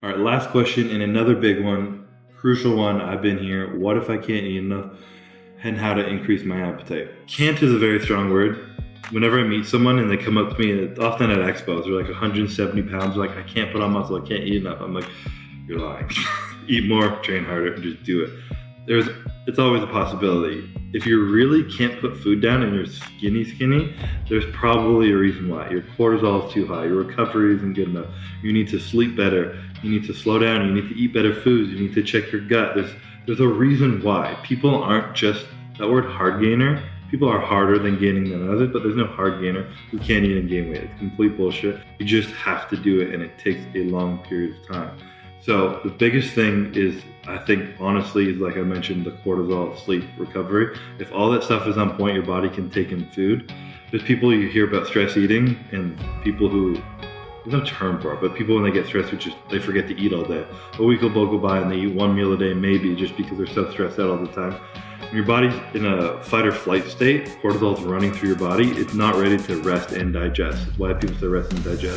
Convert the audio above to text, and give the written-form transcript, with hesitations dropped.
All right, last question and another big one, crucial one. I've been here. What if I can't eat enough, and how to increase my appetite? Can't is a very strong word. Whenever I meet someone and they come up to me, often at expos, they're like 170 pounds, they're like, I can't put on muscle, I can't eat enough. I'm like, you're lying. Eat more, train harder, and just do it. It's always a possibility. If you really can't put food down and you're skinny, there's probably a reason why. Your cortisol is too high, your recovery isn't good enough. You need to sleep better, you need to slow down, you need to eat better foods, you need to check your gut. There's a reason why. People aren't just, that word hard gainer, people are harder than gaining than others, but there's no hard gainer who can't eat and gain weight. It's complete bullshit. You just have to do it, and it takes a long period of time. So the biggest thing is, I think, honestly, is like I mentioned, the cortisol, sleep, recovery. If all that stuff is on point, your body can take in food. There's people you hear about stress eating, and people who, there's no term for it, but people when they get stressed, they forget to eat all day. A week will go by and they eat one meal a day, maybe, just because they're so stressed out all the time. When your body's in a fight or flight state, cortisol is running through your body, it's not ready to rest and digest. That's why people say rest and digest.